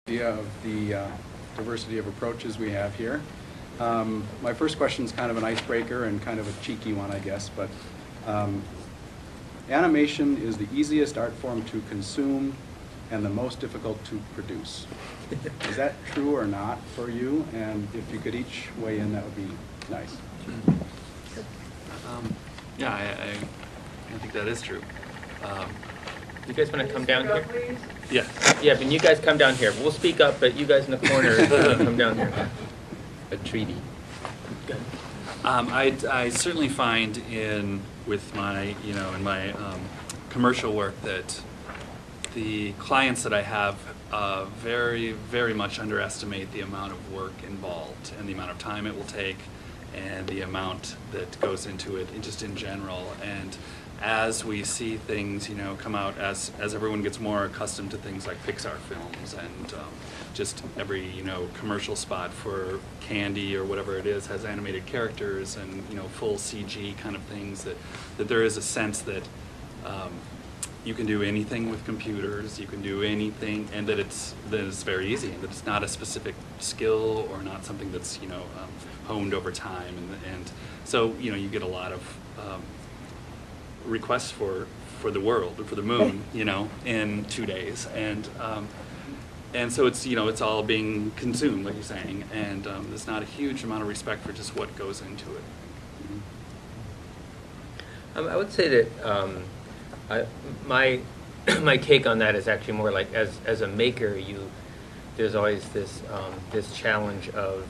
Of the diversity of approaches we have here. My first question is kind of an icebreaker and kind of a cheeky one, I guess, but animation is the easiest art form to consume and the most difficult to produce. Is that true or not for you? And if you could each weigh in, that would be nice. Yeah, I think that is true. You guys want to come down here? Please? Yeah. Yeah, but you guys come down here. We'll speak up, but you guys in the corner come down here. A treaty. I certainly find with my in my commercial work that the clients that I have very, very much underestimate the amount of work involved and the amount of time it will take and the amount that goes into it just in general. And as we see things, come out, as everyone gets more accustomed to things like Pixar films and just every, commercial spot for candy or whatever it is has animated characters and, full CG kind of things, that there is a sense that you can do anything with computers, you can do anything, and that it's very easy, and that it's not a specific skill or not something that's, honed over time. And so, you get a lot of requests for the world or for the moon, in 2 days, and so it's it's all being consumed, like you're saying, and there's not a huge amount of respect for just what goes into it. I would say that my take on that is actually more like as a maker, there's always this challenge of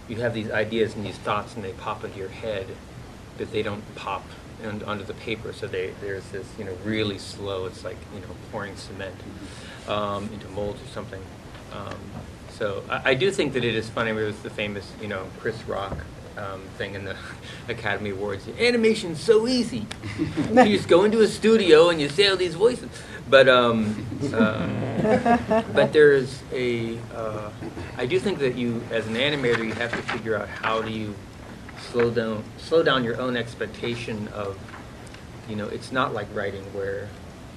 you have these ideas and these thoughts and they pop into your head, but they don't pop onto the paper, so there's this really slow. It's like pouring cement into molds or something. So I do think that it is funny. There was the famous Chris Rock thing in the Academy Awards. Animation's so easy. You just go into a studio and you say all these voices. But there's I do think that you, as an animator, you have to figure out how do you slow down your own expectation of, it's not like writing where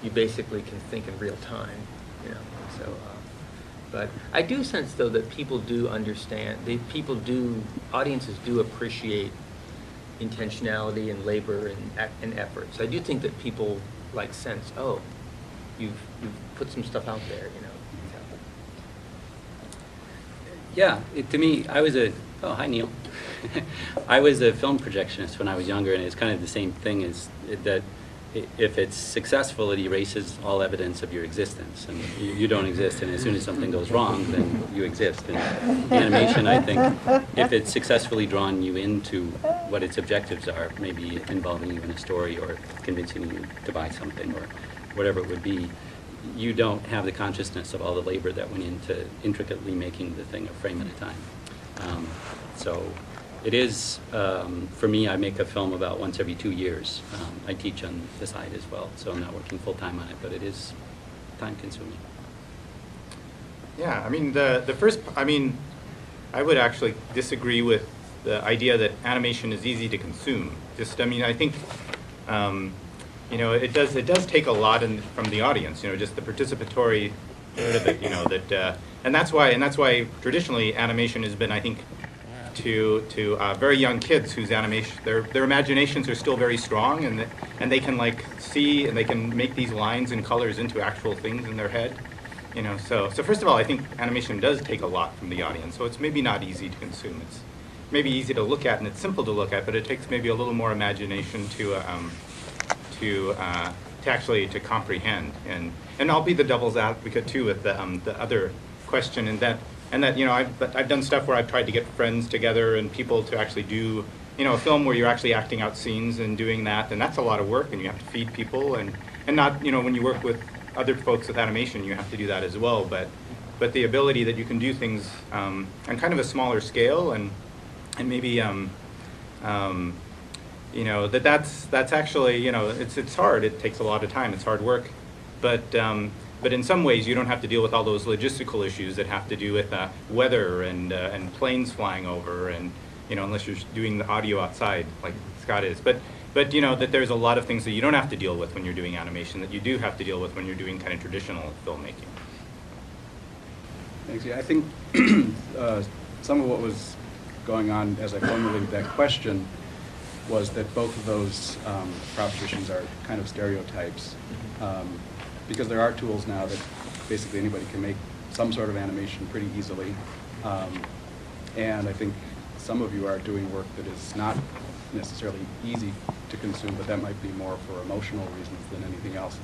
you basically can think in real time, so, but I do sense though that people do understand, audiences do appreciate intentionality and labor and effort. So I do think that people sense, oh, you've put some stuff out there, Yeah, to me, oh, hi Neil. I was a film projectionist when I was younger, and it's kind of the same thing as that. If it's successful, it erases all evidence of your existence, and you don't exist, and as soon as something goes wrong, then you exist. And animation, I think, if it's successfully drawn you into what its objectives are, maybe involving you in a story or convincing you to buy something or whatever it would be, you don't have the consciousness of all the labor that went into intricately making the thing a frame at a time. So it is, for me, I make a film about once every 2 years. I teach on the side as well, so I'm not working full-time on it, but it is time-consuming. Yeah, I mean, I would actually disagree with the idea that animation is easy to consume. I think, it does take a lot from the audience, just the participatory part of it, and that's why traditionally animation has been, I think, to very young kids whose their imaginations are still very strong, and they can see and they can make these lines and colors into actual things in their head, So first of all, I think animation does take a lot from the audience. So it's maybe not easy to consume. It's maybe easy to look at and it's simple to look at, but it takes maybe a little more imagination to actually comprehend. And I'll be the devil's advocate too with the other question, and that I've done stuff where I've tried to get friends together and people to actually do a film where you're actually acting out scenes and doing that, and that's a lot of work, and you have to feed people, and not when you work with other folks with animation, you have to do that as well. But the ability that you can do things on kind of a smaller scale, and maybe that's actually it's hard. It takes a lot of time. It's hard work, but in some ways, you don't have to deal with all those logistical issues that have to do with weather and planes flying over, and unless you're doing the audio outside like Scott is. But that there's a lot of things that you don't have to deal with when you're doing animation that you do have to deal with when you're doing kind of traditional filmmaking. Thanks. Yeah, I think some of what was going on as I formulated that question was that both of those propositions are kind of stereotypes, because there are tools now that basically anybody can make some sort of animation pretty easily. And I think some of you are doing work that is not necessarily easy to consume, but that might be more for emotional reasons than anything else.